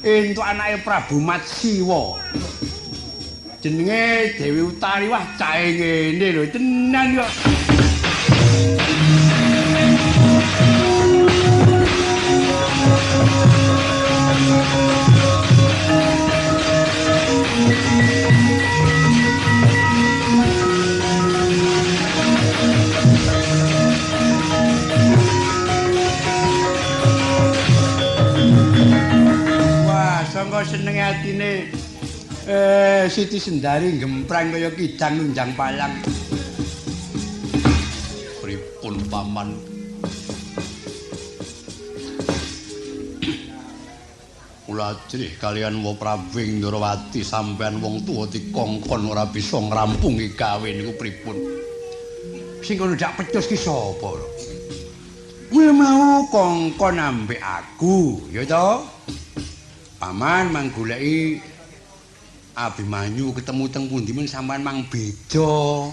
entuk anake Prabu Matsiwa. Jenenge Dewi Utari, wah cahe ngene lho, tenan kok. Sangka senenge atine Siti Sendari gemprang kaya kidang nunjang palang. Pripun paman? Kula ajrih kalian Wa Prawing Ndrawati sampean wong tuwa dikongkon ora bisa ngrampungi gawe niku pripun? Sing kono dak pecus ki sapa lho? Kuwi mau kongkon ambek aku, ya toh? Paman mang goleki Abimanyu ketemu teng pundi men sampean mang beda.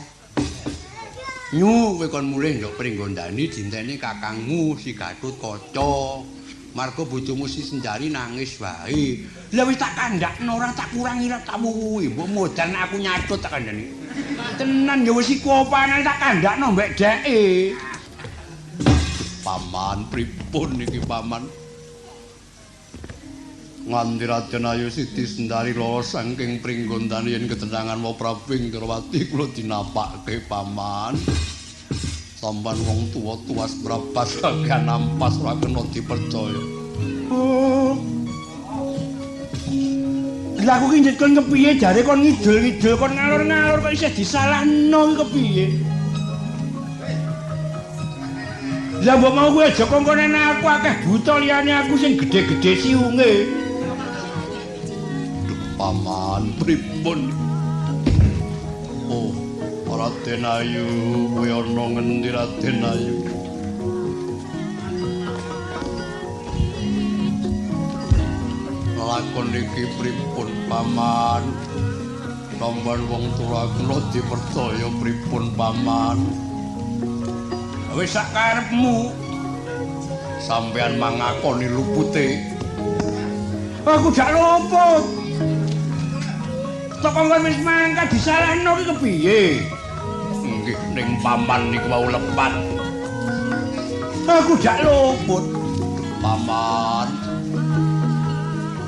Nyu kowe kon mulih ndok pringgondani dinteni kakangmu si Gatotkaca. Marga bojomu si Sendari nangis wae. Lah wis tak kandhakno ora tak kurangi ra tak wuwi. Mbok modan aku nyatut tak kandhani. Tenan ya wis iku opane tak kandhakno mbek dheke. Paman pripun niki paman? Nganti Raden Ayu Siti Sendari lara saking pringgondani yen ketenangan Wa Prawing Ndrawati kula dinapakke paman. Sampan wong tuwa tuwas brapas kakean nampas ora kena dipercaya. Oh. Lah aku ki kon kepiye jare kon ngidul-ngidul kon ngalor-ngalor kok isih disalahno ki kepiye? Lah mbok mau kowe aja kongkonen aku akeh buta liyane aku sing gedhe-gedhe siunge. Paman pripun? Oh, Raden Ayu, kowe ana ngendi Raden Ayu? Lakon iki pripun paman? Sampeyan wong tua kula dipercaya pripun paman? Wis sak karepmu. Sampeyan mangakoni lupute. Aku gak luput. Tok kon wis mangkat disalahno ki kepiye? Nggih ning paman niku wau lepat. Aku gak luput. Paman.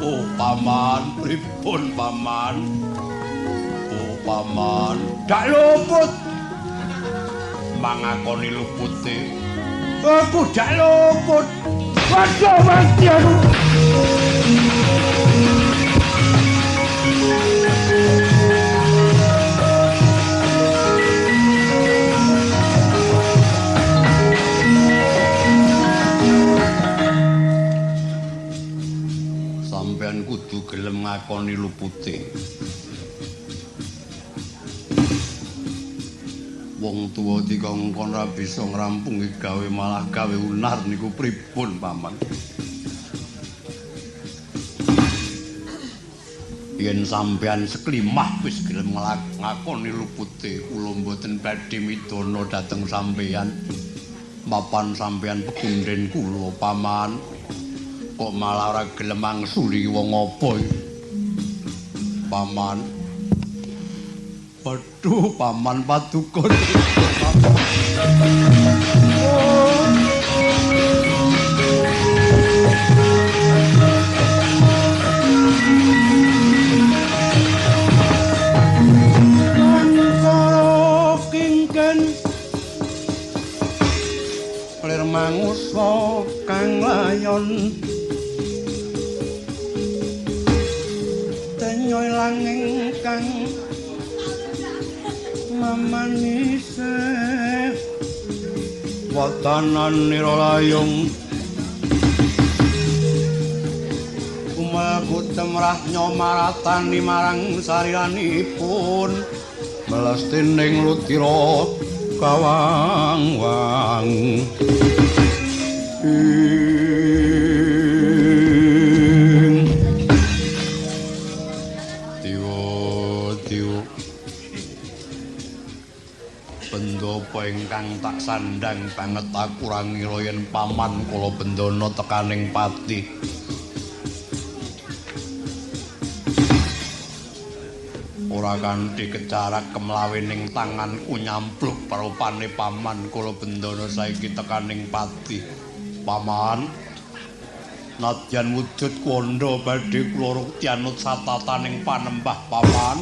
Oh paman, pripun paman? Oh paman, gak luput. Mangakoni lupute. Aku gak luput. Waduh mati aku. Sampeyan kudu gelem ngakoni lupute. Wong tuwa dikongkon ra bisa ngrampungi gawe malah gawe unar niku pripun paman? Yen sampeyan seklimah wis gelem ngakoni lupute, kula mboten badhe midana dhateng sampeyan. Mapan sampeyan pekunden kula paman. Kok malah ora gelem angsuli wong apa iki? Paman. Waduh, paman Paduka. Lir mangusa kang layon tenyoy langing kang mamanise watanan nira layung kumaha temrah nyomaratani marang sariranipun melestining lutira kawang-wang tiwo bendapa ingkang tak sandang banget aku ora ngira yen paman kala bendana tekaning pati ora kanthi kecarak kemlawening tanganku nyampluk parupane paman kula bendana saiki tekaning pati. Paman, nadyan wujud kandha badhe kula rukti anut satataning panembah paman.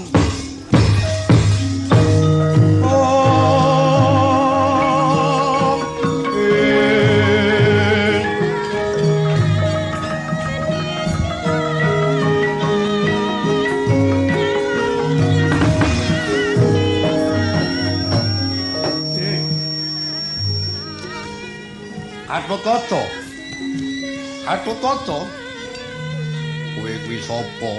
Gatotkaca. Kowe kuwi sapa?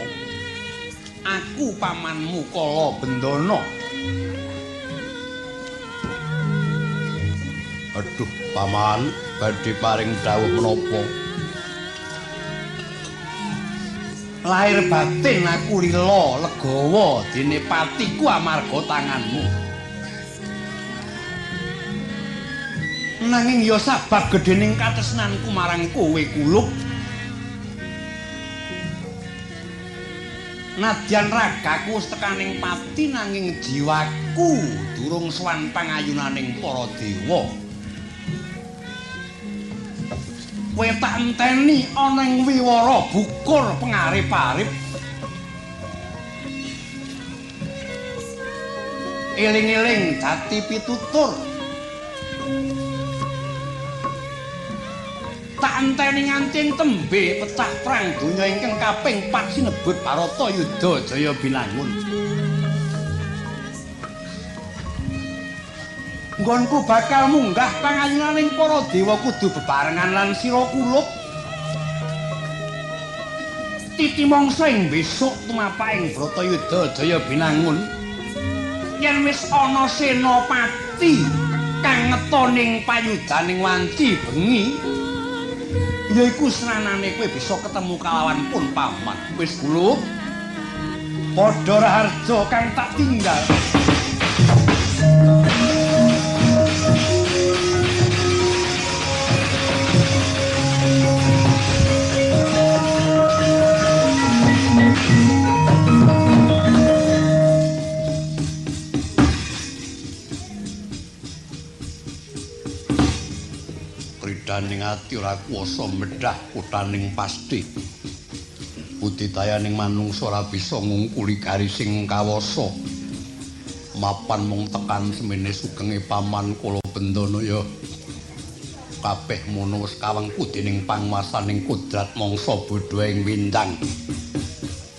Aku pamanmu Kala Bendana. Aduh, paman, badhe paring dawuh menapa? Lahir batin aku lila legawa dene patiku amarga tanganmu. Nanging ya sabab gedhening katresnanku marang kowe Kuluk. Nadyan ragaku wis tekaning pati nanging jiwaku durung sowan pangayunaning para dewa. Kowe tak enteni ana ing wiwara bukur pengarip-arip. Eling-eling jati pitutur. Tak enteni nganti tembe pecah perang donya ingkang kaping 4 sinebut Barata Yudha Jaya Binangun. Nggonku bakal munggah pangayunaning para dewa kudu bebarengan lan sira Kuluk. Titi mangsa ing besok tumapaking Bratayuda Jaya Binangun. Yen wis ana senopati kang ngetoning payudaning wanci bengi, yaiku senanane kowe bisa ketemu kalawan pun paman. Wis Kuluk, padha raharja kang tak tinggal. Kridaning ati ora kuwasa medhah kuthaning pasti. Budidayaning manungsa ora bisa ngungkuli garising kawasa. Mapan mung tekan semene sugenge paman Kala Bendana ya. Kabeh mono wis kawengku dening panguwasaning kodrat mangsa bodho ing windang.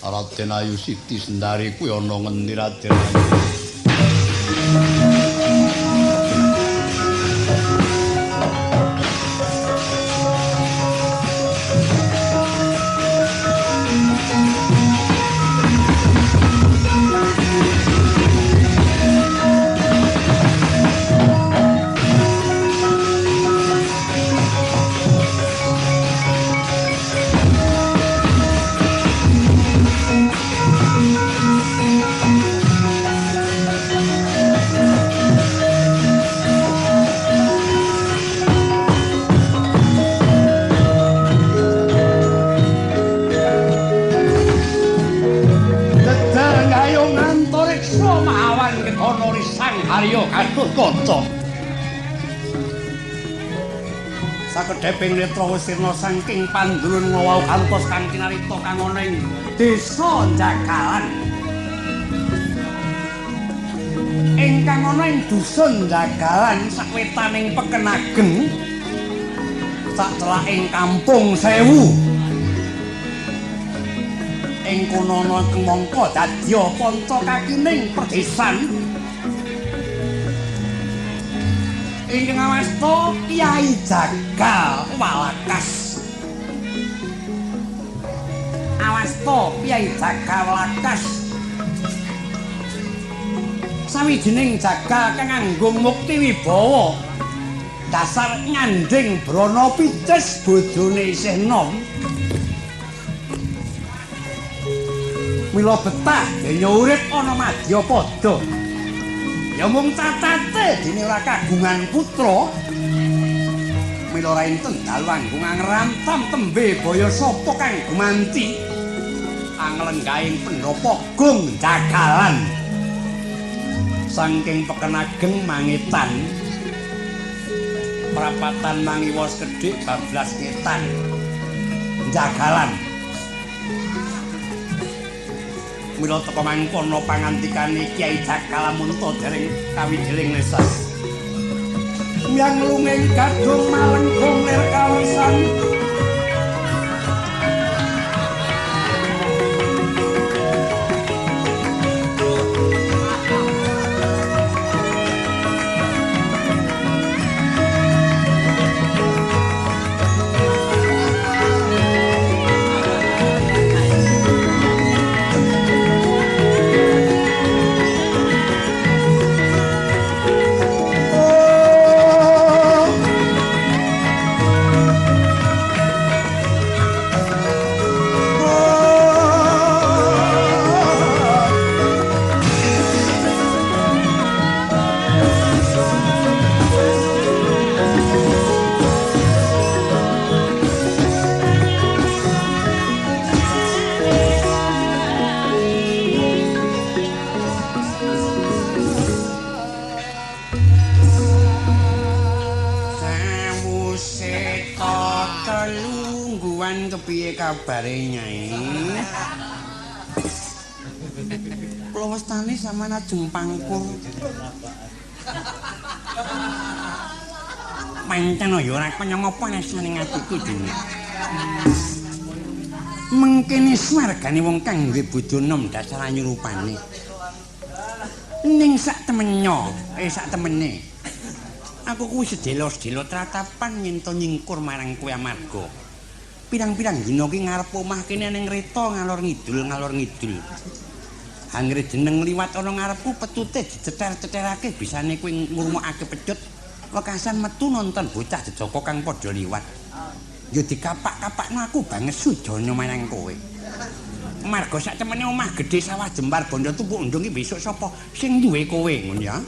Raden Ayu Siti Sendari kuwi ana ngendi Raden? Gatotkaca. Sakedheping netra wis sirna saking pandulun ngowau kantos kang kinarita kang ana ing desa Jagalan. Ingkang ana ing dusun Jagalan sakwetaning Pekenageng sacelaking Kampung Sewu. Ing kono ana kemangka dadya panca kakining perdesan. Ingkang ngawasta Kyai Jagal Walakas. Awasta Kyai Jagal Walakas. Sawijining jagal kang nganggo mukti wibawa. Dasar nyanding brana picis bojone isih nom. Mila betah dene urip ana Madyapada. Ya mung catate dene ora kagungan putra. Mila ra enten dalu anggung ngrantam tembe baya sapa kang gumanti. anglenggahing pendopo gung jagalan saking pekenageng mangitan prapatan mangiwas kedhik bablas ngetan jagalan mila teka mangkono pangantikane Kyai Jakalamunta dereng kawijiling lesas yang lunging gadung malengkung lir kawisan kepiye kabare Nyai? Kula wastani sampeyan ajeng pangkur. Pancen ya ora kaya ngapa asane atiku dene. Mengkene swargane wong kang duwe bodho enom dasar anyurupane. Ning sak temene. Aku kuwi sedelo-sedelo tratapan nyento nyingkur marang kowe amarga. Pirang-pirang dina ki ngarep omah kene ning reta ngalor ngidul. Anggere jeneng liwat ana ngarepku petute diceter-ceterake bisane kowe ngrungokake pecut wekasan metu nonton bocah jejaka kang padha liwat. Ya dikapak-kapakno aku banget sujana marang kowe. Marga sak temene omah gedhe sawah jembar bondo tumpuk ndung ki besok sapa sing duwe kowe ngono ya.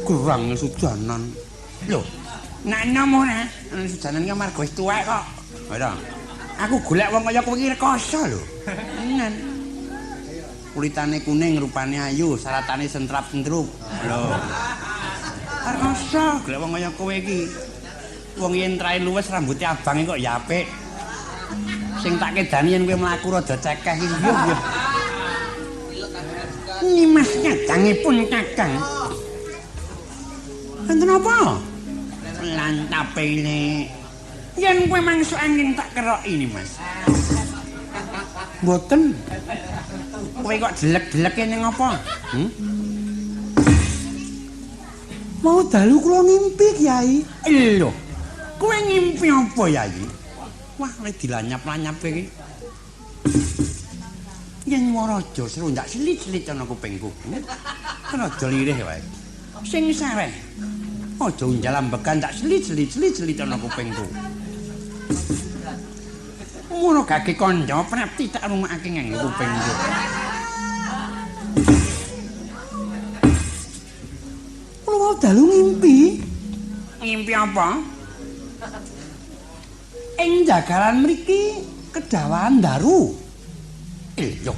Kurang sujanan. Lho, nek nomo nah, sujanan ki marga wis tuwek kok. Ora. Aku golek wong kaya kowe iki rekoso lho. Tenan. Kulitane kuning, rupane ayu, saratane sentrap-sentrup. Lho. Rekoso golek wong kaya kowe iki. Wong yen trae luwes rambuté abang kok ya apik. Sing tak kedani yen kowe mlaku rada cekeh iki yo. Nimas kadangipun Kakang. Enten apa? Lantape ini. Yen kowe mangsu angin tak keroki ini, Mas. Mboten. Kowe kok jelek-jeleke ning apa? Mau dalu kula ngimpi, Kyai. Lho. Kowe ngimpi apa, Yai? Wah, wis dilanyap-lanyap iki. Yen waraja serundak selit-selit ana kupingku. Rada lirih wae. Sing sareh. Aja unjal ambekan tak selit-selit ana kupingku. Ngono gage kanca prapti tak rumakake nganggo kupingku. Kulo mau dalu ngimpi. Ngimpi apa? Ing jagalan mriki kedawan daru. Lho.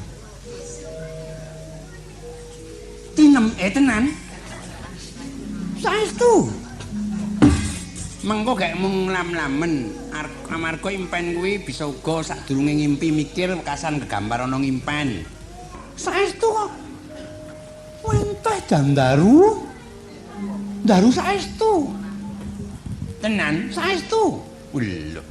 Tenan. Saestu. Mengko gek mung lam-lamen amarga impen kuwi bisa uga sadurunge ngimpi mikir wekasan gegambar ana ngimpen. Saestu kok. Wenteh jam daru. Daru saestu. Tenan, saestu. Lho.